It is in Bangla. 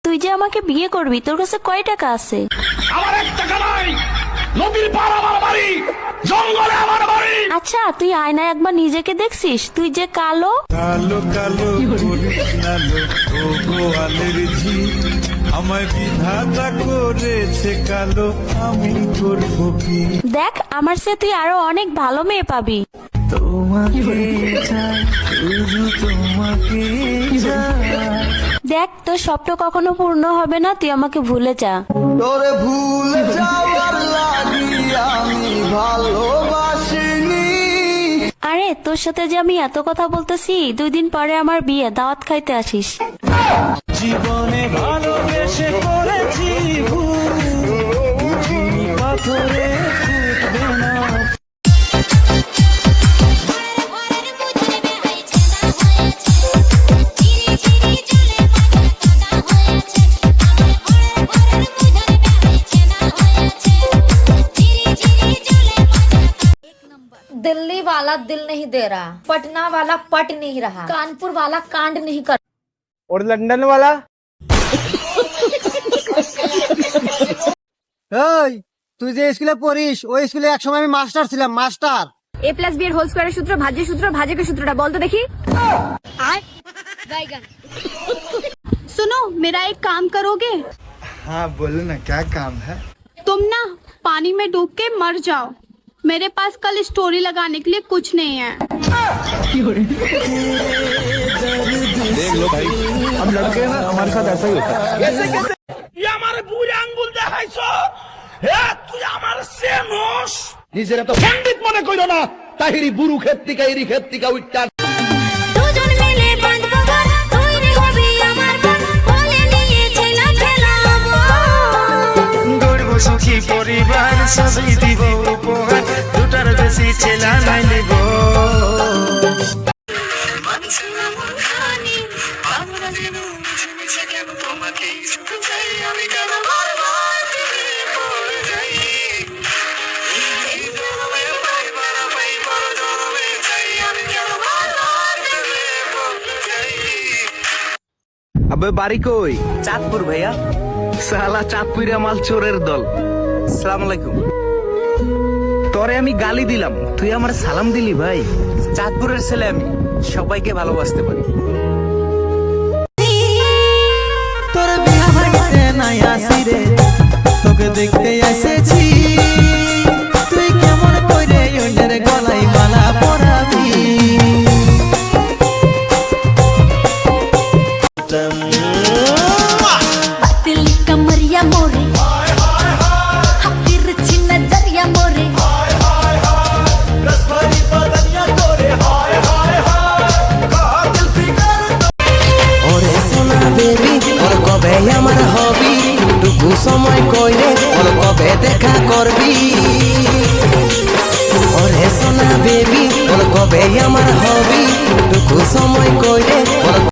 তুই যে আমাকে বিয়ে করবি, তোর কাছে কয় টাকা আছে? আমার 1 টাকা নাই। নদীর পার আমার বাড়ি, জঙ্গলে আমার বাড়ি। আচ্ছা, তুই আয়নায় একবার নিজেকে দেখছিস? তুই যে কালো। কালো কালো করিস না লো, ও গোয়ালের ঝি, আমায় বিধাতা করেছে কালো, আমি করব কি? দেখ, আমার চেয়ে তুই আরো অনেক ভালো মেয়ে পাবি। তোমাকে চাই, শুধু তোমাকে চাই। দেখ, তোর স্বপ্ন কখনো পূর্ণ হবে না, তুই আমাকে ভুলে যা। তোরে ভুলে যাওয়ার লাগি আমি ভালোবাসিনি। আরে, তোর সাথে যে আমি এত কথা বলতেছি, 2 দিন পরে আমার বিয়ে, দাওয়াত খাইতে আসিস। জীবনে ভালোবেসে করেছি ভুল, বুঝিনি পাথরে ফুটবে না। दिल्ली वाला दिल नहीं दे रहा, पटना वाला पट नहीं रहा, कानपुर वाला कांड नहीं कर। और लंदन वाला? এই তুই যে স্কুলে পড়িস, ওই স্কুলে একসময় আমি মাস্টার ছিলাম, মাস্টার। a+b এর হোল স্কয়ারের সূত্র, ভাজকের সূত্রটা বল তো দেখি। सुनो, मेरा एक काम करोगे? हाँ बोलो ना, क्या काम है? तुम ना पानी में डूब के मर जाओ, मेरे पास कल स्टोरी लगाने के लिए कुछ नहीं है। देख लो भाई, हम लड़के हैं ना, हमारे साथ ऐसा ही होता है। তুই আমার বুড়ি আঙ্গুল দেখাইছো। হে, তুই আমার সেনস। নিজের তো পণ্ডিত মনে কইরো না। তাহিরি বুরু ক্ষেত্রিকা ইরি ক্ষেত্রিকা উইটা। দুজন মিলে বাঁধবো ঘর, তৈরি হবি আমার ঘর, বলে নিয়েছিলাম ফেলাবো। গর্ব সুখী পরিবার, সবই দিব উপহার, দুটার বেশি ছেলা নাই নিব। अबे बारी कोई চাঁদপুর ভাইয়া। साला चाँदपुरिया माल चोरेर दल। সালাম আলাইকুম। তোরে আমি গালি দিলাম, তুই আমার সালাম দিলি ভাই। চাঁদপুরের ছেলে আমি, সবাইকে ভালোবাসতে পারি। তোর বিয়া বাড়িতে নাই আসি রে, তোকে দেখতে এসেছি। তুই কেমন কইরে অন্যের গলায় মালা পরাবি? दिल कमरिया मोरे, हकीर छी नजरिया मोरे। ওরে সোনা বেবি, ওর কবে আমার হবি? টুকু সময় কইরে ওর কবে দেখা করবি? ওরে সোনা বেবি, ওর কবে আমার হবি? টুকু সময় কইরে ওর